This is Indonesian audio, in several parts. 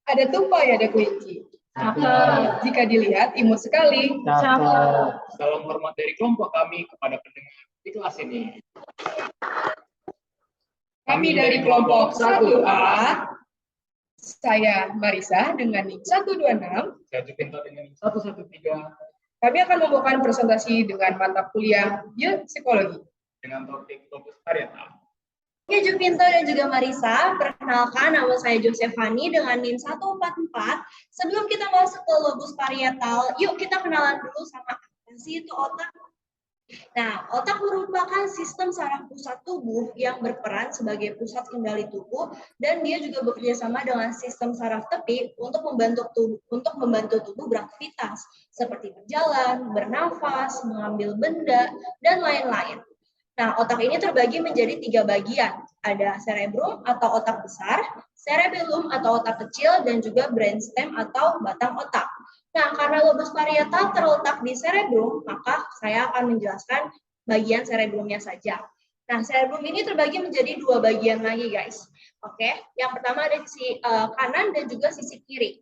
Ada tupai, ada kelinci. Jika dilihat, imut sekali. Salam hormat dari kelompok kami kepada pendengar di kelas ini. Kami dari kelompok 1A, saya Marisa dengan NIM 126. Saya Jupinto dengan 113. Kami akan membawakan presentasi dengan mata kuliah Biopsikologi. Dengan topik lobus parietal. Oke, Jupinto dan juga Marisa, perkenalkan nama saya Josefani dengan NIM 144. Sebelum kita masuk ke lobus parietal, yuk kita kenalan dulu sama apa sih itu otak. Nah, otak merupakan sistem saraf pusat tubuh yang berperan sebagai pusat kendali tubuh dan dia juga bekerja sama dengan sistem saraf tepi untuk membantu tubuh beraktivitas seperti berjalan, bernafas, mengambil benda, dan lain-lain. Nah, otak ini terbagi menjadi 3 bagian. Ada cerebrum atau otak besar, cerebellum atau otak kecil, dan juga brainstem atau batang otak. Nah, karena lobus parietal terletak di cerebrum, maka saya akan menjelaskan bagian cerebrumnya saja. Nah, cerebrum ini terbagi menjadi 2 bagian lagi, guys. Oke, yang pertama ada sisi kanan dan juga sisi kiri.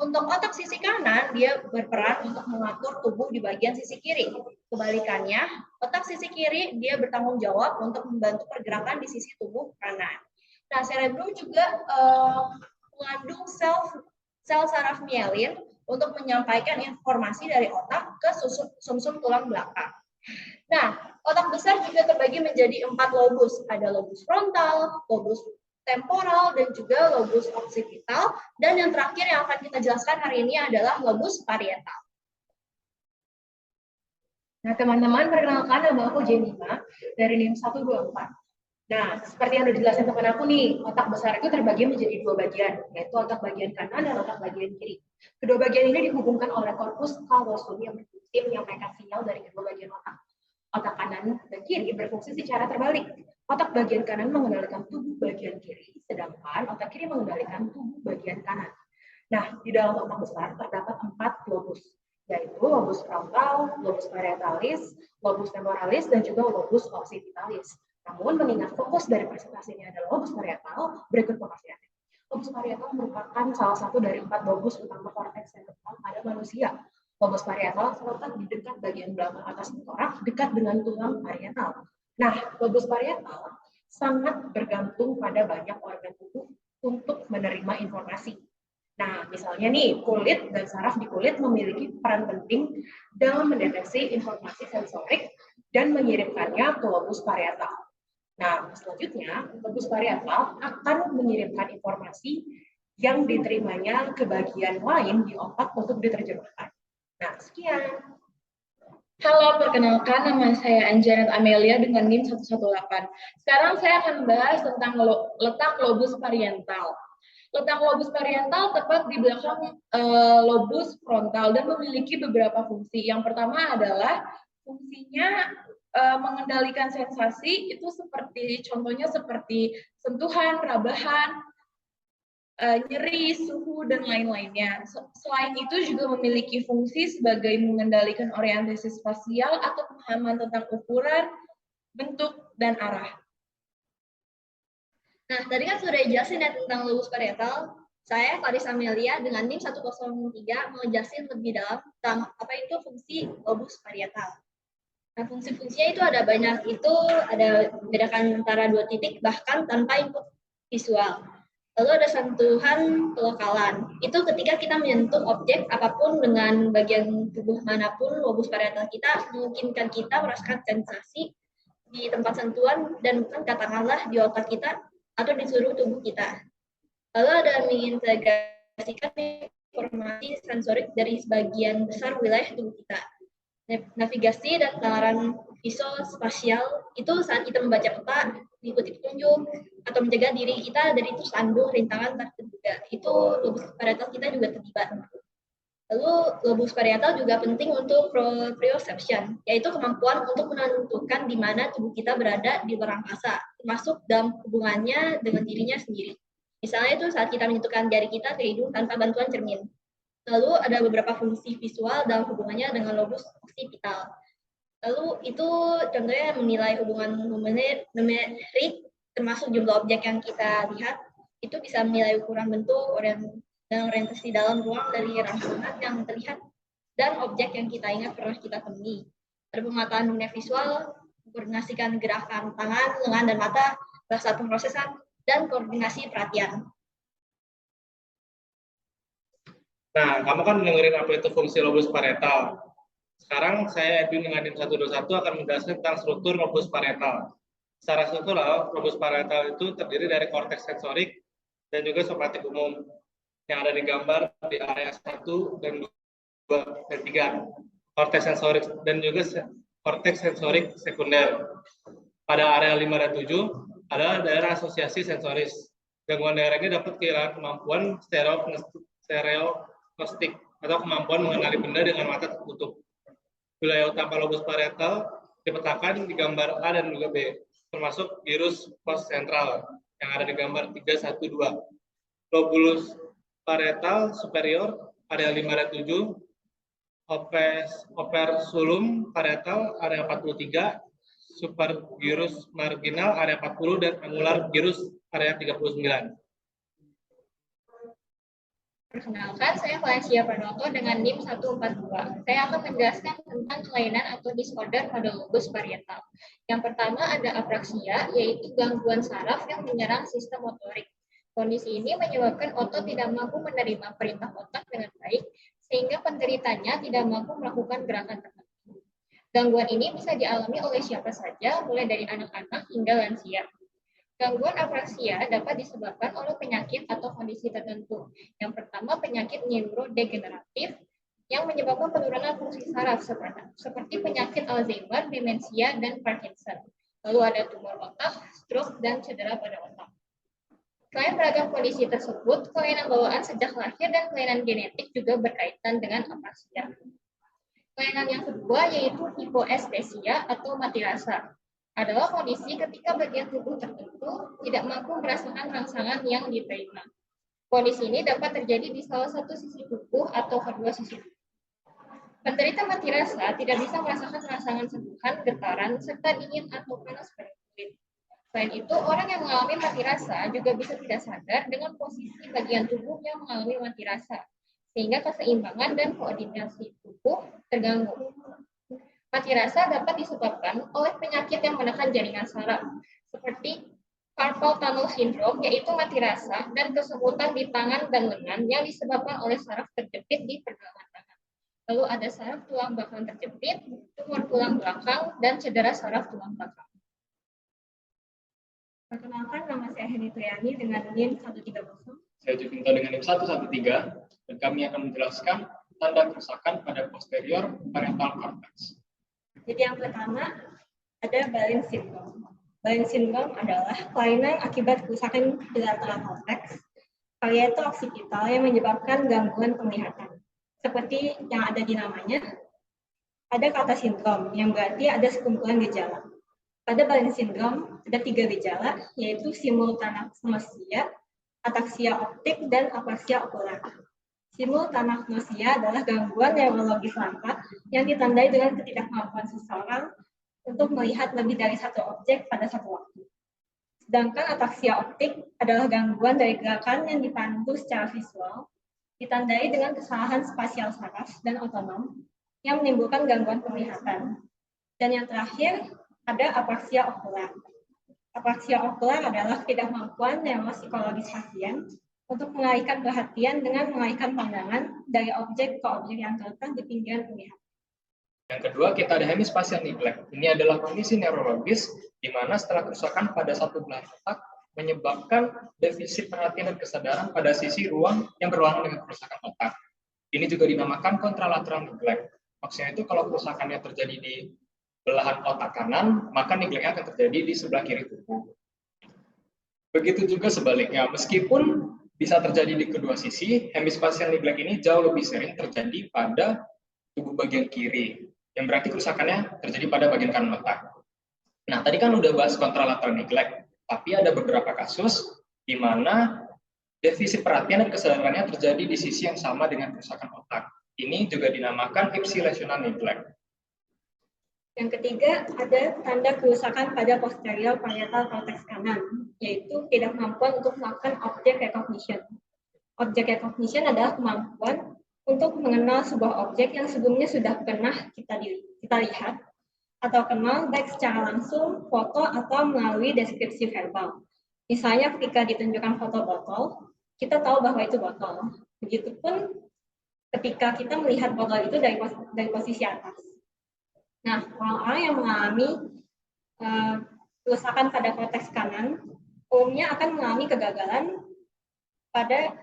Untuk otak sisi kanan, dia berperan untuk mengatur tubuh di bagian sisi kiri. Kebalikannya, otak sisi kiri, dia bertanggung jawab untuk membantu pergerakan di sisi tubuh kanan. Nah, cerebrum juga mengandung sel saraf mielin untuk menyampaikan informasi dari otak ke sumsum tulang belakang. Nah, otak besar juga terbagi menjadi 4 lobus. Ada lobus frontal, lobus temporal, dan juga lobus occipital. Dan yang terakhir yang akan kita jelaskan hari ini adalah lobus parietal. Nah, teman-teman, perkenalkan nama aku Jemima dari NIM 124. Nah, seperti yang sudah dijelaskan teman aku nih, otak besar itu terbagi menjadi 2 bagian, yaitu otak bagian kanan dan otak bagian kiri. Kedua bagian ini dihubungkan oleh korpus kallosum yang berfungsi menyampaikan sinyal dari kedua bagian otak. Otak kanan dan kiri berfungsi secara terbalik. Otak bagian kanan mengendalikan tubuh bagian kiri, sedangkan otak kiri mengendalikan tubuh bagian kanan. Nah, di dalam otak besar terdapat 4 lobus, yaitu lobus frontal, lobus parietalis, lobus temporalis, dan juga lobus occipitalis. Namun, mengingat fokus dari presentasi ini adalah lobus parietal, berikut pengertiannya. Lobus parietal merupakan salah satu dari 4 lobus utama korteks serebral pada manusia. Lobus parietal terletak di dekat bagian belakang atas tengkorak, dekat dengan tulang parietal. Nah, lobus parietal sangat bergantung pada banyak organ tubuh untuk menerima informasi. Nah, misalnya nih, kulit dan saraf di kulit memiliki peran penting dalam mendeteksi informasi sensorik dan mengirimkannya ke lobus parietal. Nah, selanjutnya, lobus parietal akan mengirimkan informasi yang diterimanya ke bagian lain di otak untuk diterjemahkan. Nah, sekian. Halo, perkenalkan nama saya Anjanet Amelia dengan NIM 118. Sekarang saya akan membahas tentang letak lobus parietal. Letak lobus parietal tepat di belakang lobus frontal dan memiliki beberapa fungsi. Yang pertama adalah fungsinya mengendalikan sensasi, itu contohnya seperti sentuhan, rabahan, nyeri, suhu, dan lain-lainnya. Selain itu juga memiliki fungsi sebagai mengendalikan orientasi spasial atau pemahaman tentang ukuran, bentuk, dan arah. Nah, tadi kan sudah dijelasin ya tentang lobus parietal. Saya, Clarissa Amelia, dengan NIM 103 mau jelasin lebih dalam tentang apa itu fungsi lobus parietal. Nah, fungsi-fungsinya itu ada banyak. Itu ada membedakan antara 2 titik, bahkan tanpa input visual. Lalu ada sentuhan pelokalan. Itu ketika kita menyentuh objek apapun dengan bagian tubuh manapun, lobus parietal kita memungkinkan kita merasakan sensasi di tempat sentuhan dan bukan katakanlah di otak kita atau di seluruh tubuh kita. Lalu ada mengintegrasikan informasi sensorik dari sebagian besar wilayah tubuh kita. Navigasi dan penalaran visual spasial itu saat kita membaca peta, mengikuti petunjuk, atau mencegah diri kita dari tersandung rintangan tak terduga. Itu lobus parietal kita juga terlibat. Lalu lobus parietal juga penting untuk proprioception, yaitu kemampuan untuk menentukan di mana tubuh kita berada di luar angkasa, termasuk dalam hubungannya dengan dirinya sendiri. Misalnya itu saat kita menyentuhkan jari kita ke hidung tanpa bantuan cermin. Lalu ada beberapa fungsi visual dalam hubungannya dengan lobus occipital. Lalu itu contohnya menilai hubungan numerik, termasuk jumlah objek yang kita lihat, itu bisa menilai ukuran bentuk, dan orientasi dalam ruang dari rangsangan yang terlihat dan objek yang kita ingat pernah kita temui. Ada pemataan dunia visual, koordinasikan gerakan tangan, lengan, dan mata, bahasa pemrosesan, dan koordinasi perhatian. Nah, kamu kan dengerin apa itu fungsi lobus parietal. Sekarang saya Edwin dengan NIM 121 akan menjelaskan tentang struktur lobus parietal. Secara struktural, lobus parietal itu terdiri dari korteks sensorik dan juga somatik umum yang ada di gambar di area 1 dan 2 dan 3. Korteks sensorik dan juga korteks sensorik sekunder. Pada area 5 dan 7 adalah daerah asosiasi sensoris. Gangguan daerah ini dapat kehilangan kemampuan stereognostik atau kemampuan mengenali benda dengan mata tertutup. Wilayah utama lobus parietal dipetakan di gambar A dan juga B, termasuk gyrus post sentral yang ada di gambar 312. Lobus parietal superior area 5 dan 7, opersulum parietal area 43, supergyrus marginal area 40 dan angular gyrus area 39. Perkenalkan, saya Valencia Pranoto dengan NIM 142. Saya akan menjelaskan tentang kelainan atau disorder pada lobus parietal. Yang pertama ada apraksia, yaitu gangguan saraf yang menyerang sistem motorik. Kondisi ini menyebabkan otot tidak mampu menerima perintah otak dengan baik, sehingga penderitanya tidak mampu melakukan gerakan tertentu. Gangguan ini bisa dialami oleh siapa saja, mulai dari anak-anak hingga lansia. Gangguan apraksia dapat disebabkan oleh penyakit atau kondisi tertentu. Yang pertama, penyakit neurodegeneratif yang menyebabkan penurunan fungsi saraf seperti penyakit Alzheimer, demensia, dan Parkinson. Lalu ada tumor otak, stroke, dan cedera pada otak. Selain beragam kondisi tersebut, kelainan bawaan sejak lahir dan kelainan genetik juga berkaitan dengan apraksia. Kelainan yang kedua yaitu hipoestesia atau mati rasa. Adalah kondisi ketika bagian tubuh tertentu tidak mampu merasakan rangsangan yang diterima. Kondisi ini dapat terjadi di salah satu sisi tubuh atau kedua sisi tubuh. Penderita mati rasa tidak bisa merasakan rangsangan sentuhan, getaran, serta dingin atau panas pada kulit. Selain itu, orang yang mengalami mati rasa juga bisa tidak sadar dengan posisi bagian tubuh yang mengalami mati rasa, sehingga keseimbangan dan koordinasi tubuh terganggu. Mati rasa dapat disebabkan oleh penyakit yang menekan jaringan saraf, seperti carpal tunnel syndrome, yaitu mati rasa dan kesemutan di tangan dan lengan yang disebabkan oleh saraf terjepit di pergelangan tangan. Lalu ada saraf tulang belakang terjepit, tumor tulang belakang, dan cedera saraf tulang belakang. Perkenalkan, nama saya Heni Triani dengan NIM 130. Saya Juvinto dengan NIM 113 dan kami akan menjelaskan tanda kerusakan pada posterior parietal cortex. Jadi yang pertama ada Balin syndrome. Balin syndrome adalah kelainan akibat kerusakan bilateral cortex parieto occipital yang menyebabkan gangguan penglihatan. Seperti yang ada di namanya, ada kata sindrom yang berarti ada sekumpulan gejala. Pada Balin syndrome ada 3 gejala, yaitu simultanagnosia, ataksia optik, dan apraksia okular. Simultanagnosia adalah gangguan neurologis langka yang ditandai dengan ketidakmampuan seseorang untuk melihat lebih dari satu objek pada satu waktu. Sedangkan ataksia optik adalah gangguan dari gerakan yang dipandu secara visual, ditandai dengan kesalahan spasial saraf dan otonom yang menimbulkan gangguan penglihatan. Dan yang terakhir ada apraksia okular. Apraksia okular adalah ketidakmampuan neuropsikologis pasien untuk mengalihkan perhatian dengan mengalihkan pandangan dari objek ke objek yang terletak di pinggiran penglihatan. Yang kedua, kita ada hemispatial neglect. Ini adalah kondisi neurologis di mana setelah kerusakan pada satu belahan otak menyebabkan defisit perhatian dan kesadaran pada sisi ruang yang berwarna dengan kerusakan otak. Ini juga dinamakan contralateral neglect. Maksudnya itu kalau kerusakannya terjadi di belahan otak kanan, maka neglect akan terjadi di sebelah kiri tubuh. Begitu juga sebaliknya, meskipun bisa terjadi di kedua sisi, hemispatial neglect ini jauh lebih sering terjadi pada tubuh bagian kiri, yang berarti kerusakannya terjadi pada bagian kanan otak. Nah, tadi kan udah bahas contralateral neglect, tapi ada beberapa kasus di mana defisit perhatian dan kesadarannya terjadi di sisi yang sama dengan kerusakan otak. Ini juga dinamakan ipsilational neglect. Yang ketiga, ada tanda kerusakan pada posterior parietal cortex kanan, yaitu ketidakmampuan untuk melakukan object recognition. Object recognition adalah kemampuan untuk mengenal sebuah objek yang sebelumnya sudah pernah kita lihat atau kenal baik secara langsung, foto, atau melalui deskripsi verbal. Misalnya ketika ditunjukkan foto botol, kita tahu bahwa itu botol. Begitupun ketika kita melihat botol itu dari posisi atas. Nah, orang-orang yang mengalami kerusakan pada korteks kanan umumnya akan mengalami kegagalan pada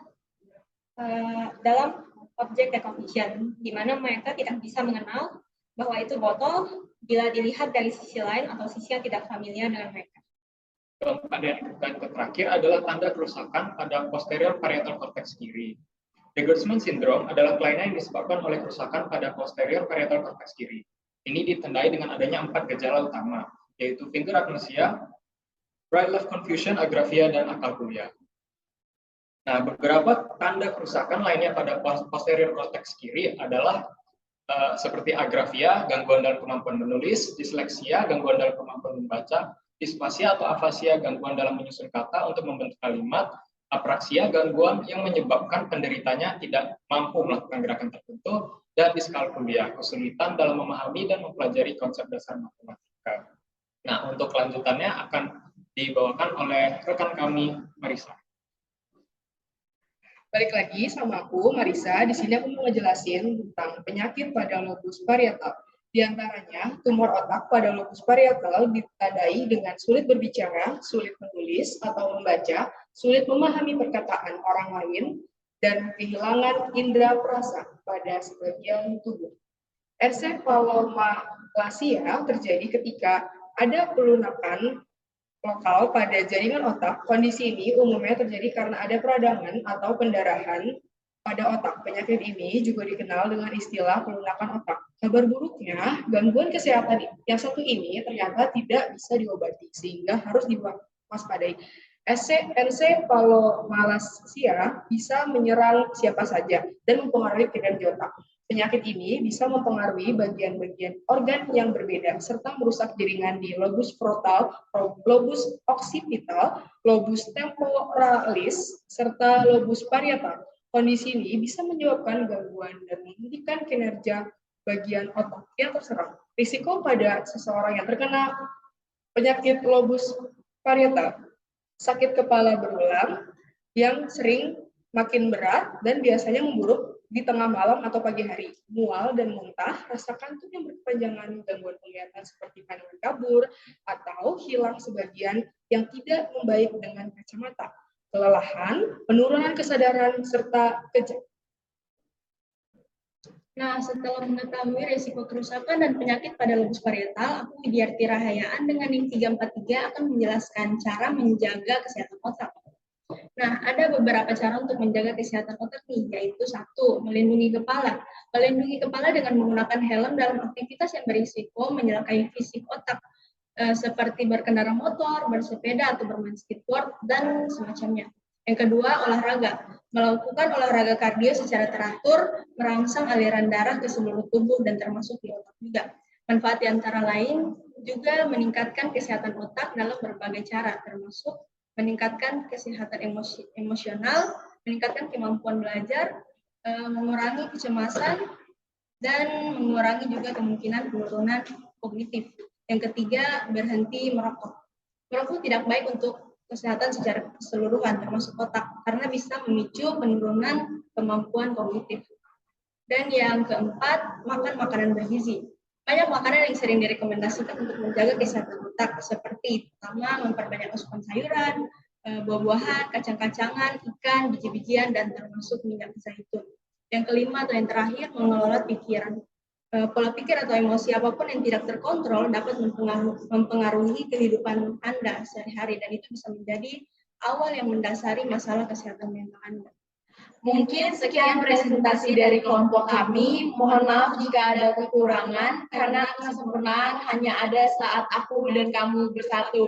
dalam object recognition, di mana mereka tidak bisa mengenal bahwa itu botol bila dilihat dari sisi lain atau sisi yang tidak familiar dengan mereka. Dan terakhir adalah tanda kerusakan pada posterior parietal cortex kiri. Degersman syndrome adalah kelainan yang disebabkan oleh kerusakan pada posterior parietal cortex kiri. Ini ditandai dengan adanya 4 gejala utama, yaitu finger agnosia, bright left confusion, agraphia, dan akalkulia. Nah, beberapa tanda kerusakan lainnya pada posterior cortex kiri adalah seperti agraphia, gangguan dalam kemampuan menulis, disleksia, gangguan dalam kemampuan membaca, disfasia atau afasia, gangguan dalam menyusun kata untuk membentuk kalimat, apraksia, gangguan yang menyebabkan penderitanya tidak mampu melakukan gerakan tertentu, dan diskalkulia, kesulitan dalam memahami dan mempelajari konsep dasar matematika. Nah, untuk kelanjutannya akan dibawakan oleh rekan kami, Marisa. Balik lagi sama aku, Marisa. Di sini aku mau ngejelasin tentang penyakit pada lobus parietal. Di antaranya, tumor otak pada lobus parietal ditandai dengan sulit berbicara, sulit menulis atau membaca, sulit memahami perkataan orang lain, dan kehilangan indera perasa pada sebagian tubuh. Encephalomalacia terjadi ketika ada pelunakan lokal pada jaringan otak. Kondisi ini umumnya terjadi karena ada peradangan atau pendarahan pada otak. Penyakit ini juga dikenal dengan istilah pelunakan otak. Kabar buruknya, gangguan kesehatan yang satu ini ternyata tidak bisa diobati, sehingga harus diwaspadai. Encephalomalacia bisa menyerang siapa saja dan mempengaruhi kinerja otak. Penyakit ini bisa mempengaruhi bagian-bagian organ yang berbeda, serta merusak jaringan di lobus frontal, lobus occipital, lobus temporalis, serta lobus parietal. Kondisi ini bisa menyebabkan gangguan dan menghentikan kinerja bagian otak yang terserang. Risiko pada seseorang yang terkena penyakit lobus parietal: sakit kepala berulang yang sering makin berat dan biasanya memburuk di tengah malam atau pagi hari, mual dan muntah, rasa kantuk yang berkepanjangan, gangguan penglihatan seperti pandangan kabur, atau hilang sebagian yang tidak membaik dengan kacamata, kelelahan, penurunan kesadaran, serta kejang. Nah, setelah mengetahui risiko kerusakan dan penyakit pada lobus parietal, aku Widyarti Rahayaan dengan NIM 343 akan menjelaskan cara menjaga kesehatan otak. Nah, ada beberapa cara untuk menjaga kesehatan otak nih, yaitu 1. Melindungi kepala. Melindungi kepala dengan menggunakan helm dalam aktivitas yang berisiko menyelakai fisik otak, seperti berkendara motor, bersepeda, atau bermain skateboard, dan semacamnya. Yang kedua, olahraga. Melakukan olahraga kardio secara teratur, merangsang aliran darah ke seluruh tubuh dan termasuk di otak juga. Manfaat di antara lain juga meningkatkan kesehatan otak dalam berbagai cara, termasuk meningkatkan kesehatan emosional, meningkatkan kemampuan belajar, mengurangi kecemasan, dan mengurangi juga kemungkinan penurunan kognitif. Yang ketiga, berhenti merokok. Merokok tidak baik untuk kesehatan secara keseluruhan, termasuk otak, karena bisa memicu penurunan kemampuan kognitif. Dan yang keempat, makan makanan bergizi. Banyak makanan yang sering direkomendasikan untuk menjaga kesehatan otak, seperti pertama, memperbanyak asupan sayuran, buah-buahan, kacang-kacangan, ikan, biji-bijian, dan termasuk minyak zaitun. Yang kelima atau yang terakhir, mengelola pikiran. Pola pikir atau emosi apapun yang tidak terkontrol dapat mempengaruhi kehidupan Anda sehari-hari, dan itu bisa menjadi awal yang mendasari masalah kesehatan mental Anda. Mungkin sekian presentasi dari kelompok kami. Mohon maaf jika ada kekurangan, karena kesempurnaan hanya ada saat aku dan kamu bersatu.